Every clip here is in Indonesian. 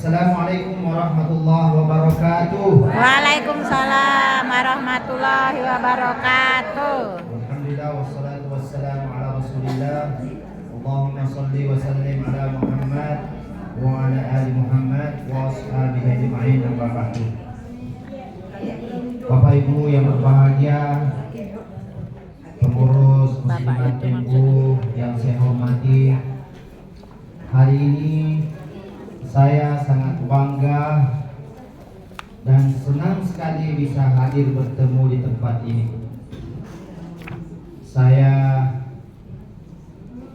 Assalamualaikum warahmatullahi wabarakatuh. Waalaikumsalam warahmatullahi wabarakatuh. Alhamdulillah wassalatu wassalamu ala Rasulillah. Allahumma shalli wa sallim ala Muhammad wa ala ali Muhammad wa ashabihi ajma'in, amma ba'du. Bapak Ibu yang berbahagia, pengurus muslimat NU yang saya hormati, hari ini saya sangat bangga dan senang sekali bisa hadir bertemu di tempat ini. Saya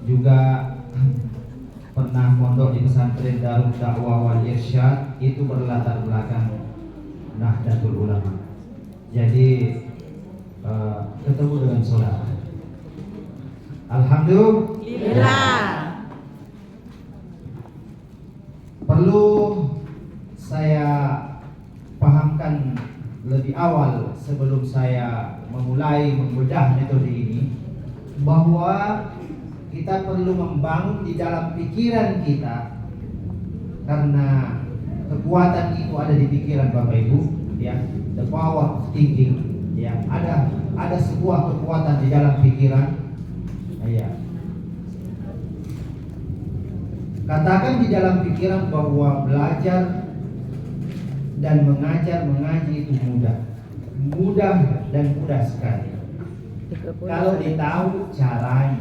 juga pernah mondok di pesantren Darul Dakwah wal Irsyad, itu berlatar belakang Nahdlatul Ulama. Jadi ketemu dengan saudara. Alhamdulillah. Perlu saya pahamkan lebih awal sebelum saya memulai membedah metode ini, bahwa kita perlu membangun di dalam pikiran kita, karena kekuatan itu ada di pikiran Bapak Ibu, ya, the power of thinking, ya, ada sebuah kekuatan di dalam pikiran, ya. Katakan di dalam pikiran bahwa belajar dan mengaji itu mudah dan mudah sekali. Kalau ditahu caranya,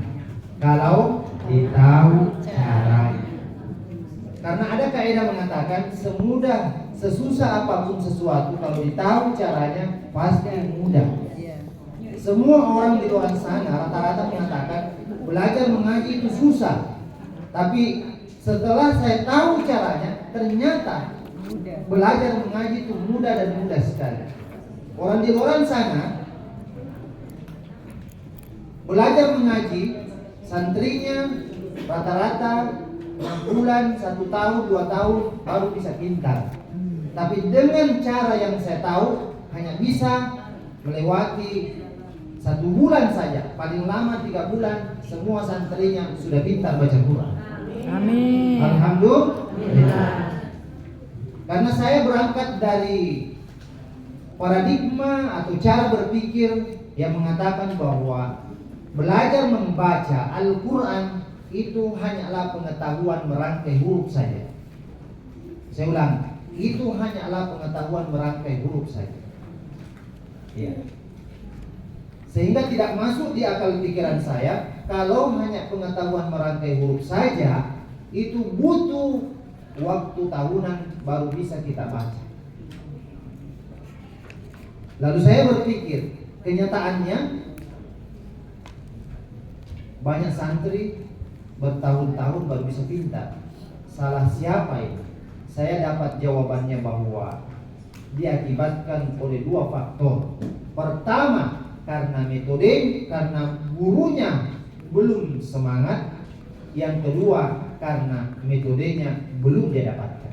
Karena ada kaidah mengatakan sesusah apapun sesuatu, kalau ditahu caranya pasti mudah. Semua orang di luar sana rata-rata mengatakan belajar mengaji itu susah, tapi setelah saya tahu caranya, ternyata belajar mengaji itu mudah dan mudah sekali. Orang di luar sana belajar mengaji, santrinya rata-rata 6 bulan, 1 tahun, 2 tahun baru bisa pintar. Tapi dengan cara yang saya tahu, hanya bisa melewati 1 bulan saja, paling lama 3 bulan, semua santrinya sudah pintar baca Quran. Amin. Alhamdulillah. Karena saya berangkat dari paradigma atau cara berpikir yang mengatakan bahwa belajar membaca Al-Quran itu hanyalah pengetahuan merangkai huruf saja. Saya ulang, itu hanyalah pengetahuan merangkai huruf saja, ya. Sehingga tidak masuk di akal pikiran saya kalau hanya pengetahuan merangkai huruf saja itu butuh waktu tahunan baru bisa kita baca. Lalu saya berpikir, kenyataannya banyak santri bertahun-tahun baru bisa pintar. Salah siapa ini? Saya dapat jawabannya bahwa diakibatkan oleh 2 faktor. Pertama, karena metode, karena gurunya belum semangat. Yang kedua, karena metodenya belum dia dapatkan.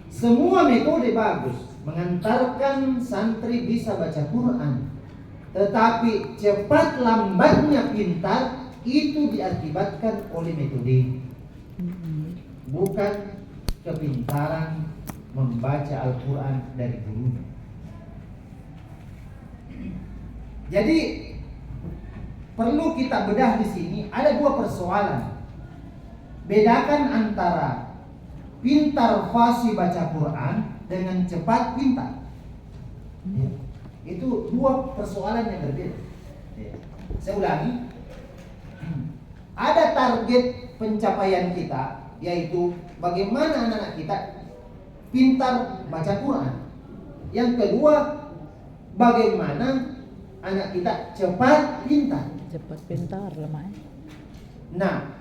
Semua metode bagus, mengantarkan santri bisa baca Quran, tetapi cepat lambatnya pintar itu diakibatkan oleh metode, bukan kepintaran membaca Al-Quran dari gurunya. Jadi perlu kita bedah di sini, ada 2 persoalan. Bedakan antara pintar fasih baca Quran dengan cepat pintar. Ya. Itu 2 persoalan yang berbeda. Ya. Saya ulangi. Ada target pencapaian kita, yaitu bagaimana anak-anak kita pintar baca Quran. Yang kedua, bagaimana anak kita cepat pintar. Cepat pintar lemah. Nah,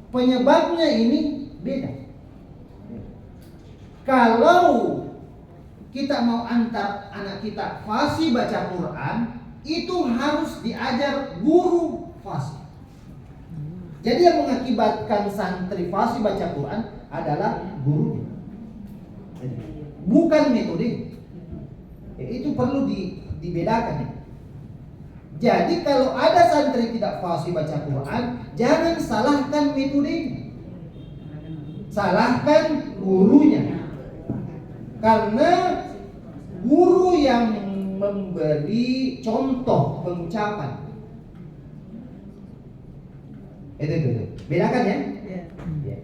penyebabnya ini beda. Kalau kita mau antar anak kita fasih baca Quran, itu harus diajar guru fasih. Jadi yang mengakibatkan santri fasih baca Quran adalah gurunya, bukan metode. Itu perlu dibedakan ya. Jadi kalau ada santri tidak fasih baca Quran, jangan salahkan metodenya. salahkan gurunya. Karena guru yang memberi contoh pengucapan. Itu. Bedakan ya? Ya.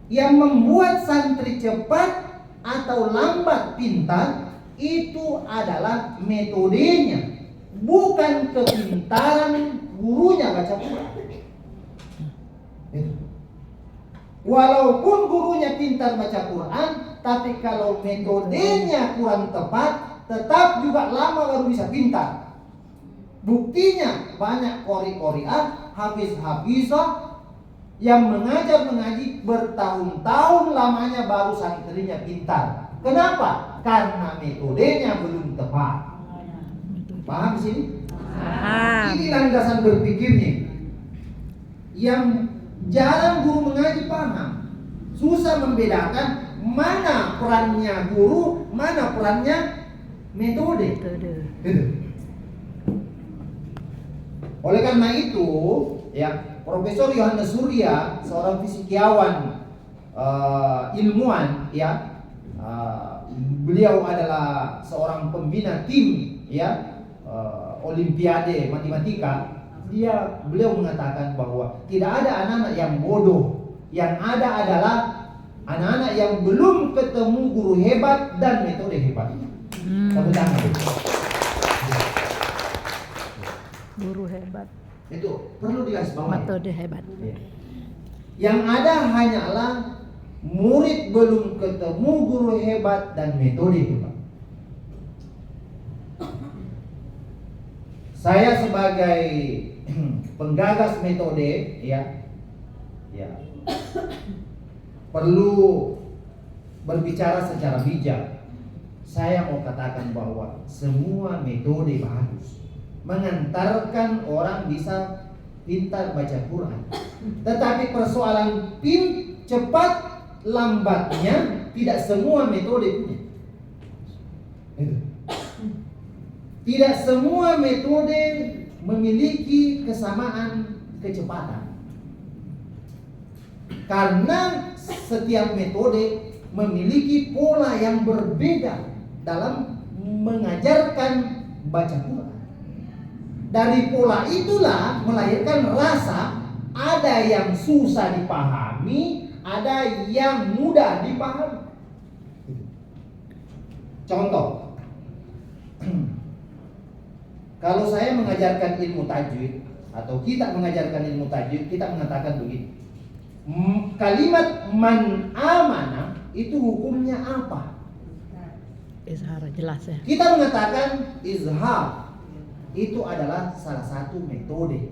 Yang membuat santri cepat atau lambat pintar itu adalah metodenya, bukan kepintaran gurunya baca Quran. Walaupun gurunya pintar baca Quran, tapi kalau metodenya kurang tepat, tetap juga lama baru bisa pintar. Buktinya banyak qori-qoriah, hafiz-hafizah yang mengaji bertahun-tahun lamanya baru santrinya pintar. Kenapa? Karena metodenya belum tepat. Paham di sini? Paham. Ini landasan berpikirnya. Yang jarang guru mengaji paham. Susah membedakan mana perannya guru, mana perannya metode. Gitu. Oleh karena itu, ya, Profesor Yohanes Surya, seorang fisikiawan ilmuwan, ya, beliau adalah seorang pembina tim, ya, Olimpiade Matematika. Beliau mengatakan bahwa tidak ada anak-anak yang bodoh, yang ada adalah anak-anak yang belum ketemu guru hebat dan metode hebat. Tepuk tangan. Guru hebat, Itu perlu digarisbawahi. metode hebat. Ya. Yang ada hanyalah murid belum ketemu guru hebat dan metode hebat. Saya sebagai penggagas metode, ya, perlu berbicara secara bijak. Saya mau katakan bahwa semua metode bagus, mengantarkan orang bisa pintar baca Quran. Tetapi persoalan cepat lambatnya tidak semua metode punya. Tidak semua metode memiliki kesamaan kecepatan. Karena setiap metode memiliki pola yang berbeda dalam mengajarkan baca Quran. Dari pola itulah melahirkan rasa, ada yang susah dipahami, ada yang mudah dipahami. Contoh, kalau saya mengajarkan ilmu tajwid atau kita mengajarkan ilmu tajwid, kita mengatakan begini. Kalimat man amana itu hukumnya apa? Izhar, jelas ya. Kita mengatakan izhar itu adalah salah satu metode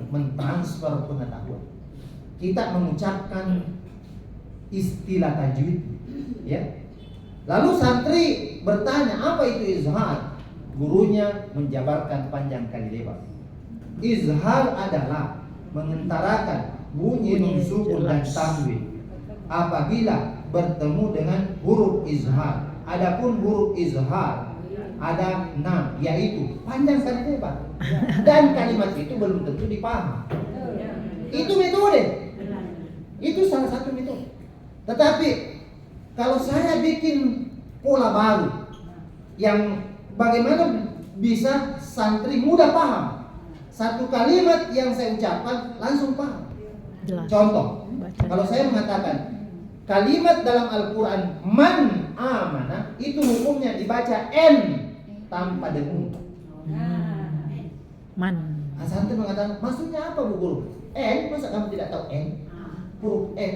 mentransfer pengetahuan. Kita mengucapkan istilah tajwid, ya. Lalu santri bertanya, apa itu izhar? Gurunya menjabarkan panjang kali lebar. Izhar adalah mengentarakan bunyi nun sukun dan tanwin apabila bertemu dengan huruf izhar. Adapun huruf izhar ada 6, yaitu panjang kali lebar, dan kalimat itu belum tentu dipaham. Itu metode. Itu salah satu metode. Tetapi kalau saya bikin pola baru yang bagaimana bisa santri mudah paham, satu kalimat yang saya ucapkan langsung paham. Jelas. Contoh, Baca. kalau saya mengatakan kalimat dalam Al-Quran man amana, itu hukumnya dibaca n tanpa dengung. Man. Santri mengatakan, maksudnya apa Bu Guru? N, masa kamu tidak tahu n? Huruf n.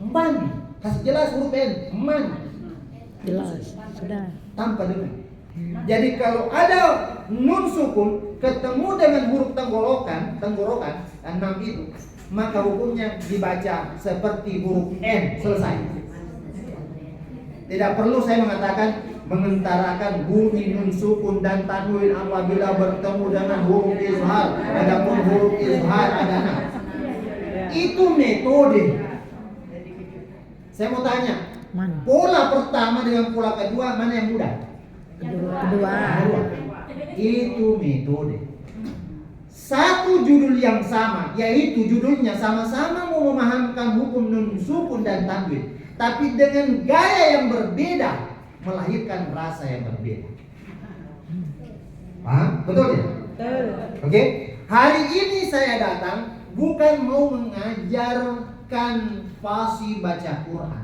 Man, kasih jelas huruf n. Man. Jelas. Sudah. Tanpa dengung. Jadi kalau ada nun sukun ketemu dengan huruf tenggorokan 6 itu, maka hukumnya dibaca seperti huruf N, selesai. Tidak perlu saya mengatakan mengentarakan bunyi nun sukun dan tanwin apabila bertemu dengan huruf izhar. Adapun huruf izhar ada 6. Itu metode. Saya mau tanya, Man. pola pertama dengan pola kedua mana yang mudah? Kedua. Itu metode. satu judul yang sama, yaitu judulnya sama-sama mau memahamkan hukum nun sukun dan tanwin, tapi dengan gaya yang berbeda melahirkan rasa yang berbeda. Paham? Betul ya? Oke? Hari ini saya datang bukan mau mengajarkan fasih baca Quran,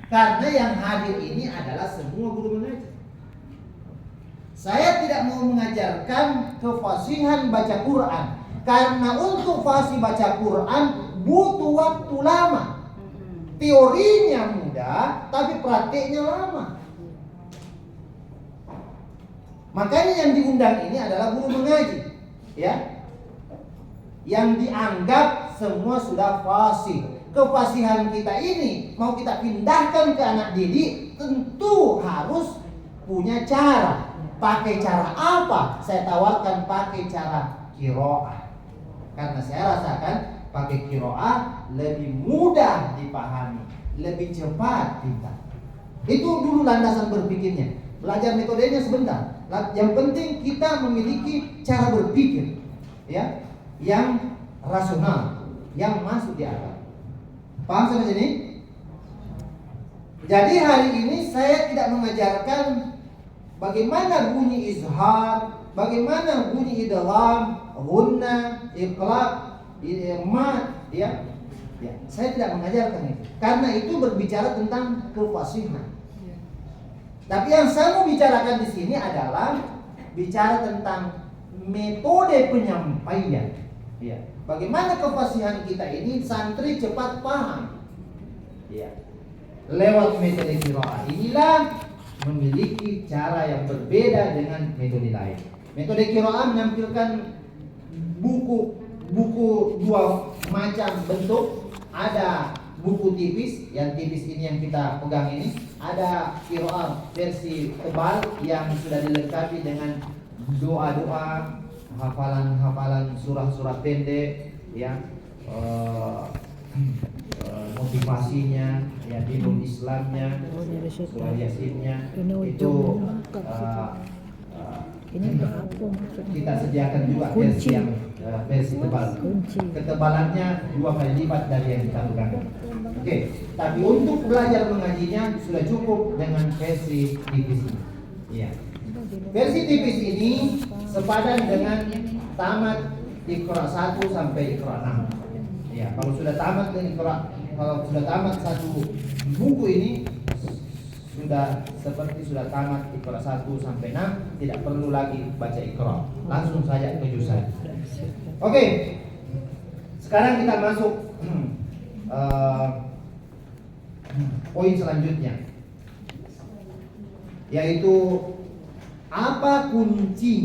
karena yang hadir ini adalah semua guru mengajar. Saya tidak mau mengajarkan kefasihan baca Quran, karena untuk fasih baca Quran butuh waktu lama. Teorinya mudah, tapi prakteknya lama. Makanya yang diundang ini adalah guru mengaji, ya, yang dianggap semua sudah fasih. Kefasihan kita ini mau kita pindahkan ke anak didik, tentu harus punya cara. Pakai cara apa? Saya tawarkan pakai cara qiraah. Karena saya rasakan pakai qiraah lebih mudah dipahami, lebih cepat kita. Itu dulu landasan berpikirnya. Belajar metodenya sebentar. Yang penting kita memiliki cara berpikir, ya, yang rasional, yang masuk di akal. Paham sampai sini? Jadi hari ini saya tidak mengajarkan bagaimana bunyi izhar, bagaimana bunyi idgham, ghunna, iqlab, mad, ya. Saya tidak mengajarkan itu. Karena itu berbicara tentang kefasihan. Tapi yang saya mau bicarakan di sini adalah bicara tentang metode penyampaian. Ya. Bagaimana kefasihan kita ini santri cepat paham. Ya. Lewat metode qiraah inilah memiliki cara yang berbeda dengan metode lain. Metode qiraah menampilkan buku dua macam bentuk. Ada buku tipis, yang tipis ini yang kita pegang ini. Ada qiraah versi tebal yang sudah dilengkapi dengan doa-doa, hafalan-hafalan surah-surah pendek, ya, motivasinya, ya, dinul Islamnya, surah Yasinnya. Itu ini apa maksudnya? kita sediakan juga versi yang versi tebal. Ketebalannya 2 kali lipat dari yang kita pegang. Oke, tapi untuk belajar mengajinya sudah cukup dengan versi tipis ini. Iya. Versi tipis ini sepadan dengan tamat Iqra 1 sampai Iqra 6. Ya, kalau sudah tamat satu buku ini sudah tamat Iqra 1 sampai 6, tidak perlu lagi baca Iqra. Langsung saja ke juz 1. Oke. Sekarang kita masuk poin selanjutnya, yaitu apa kuncinya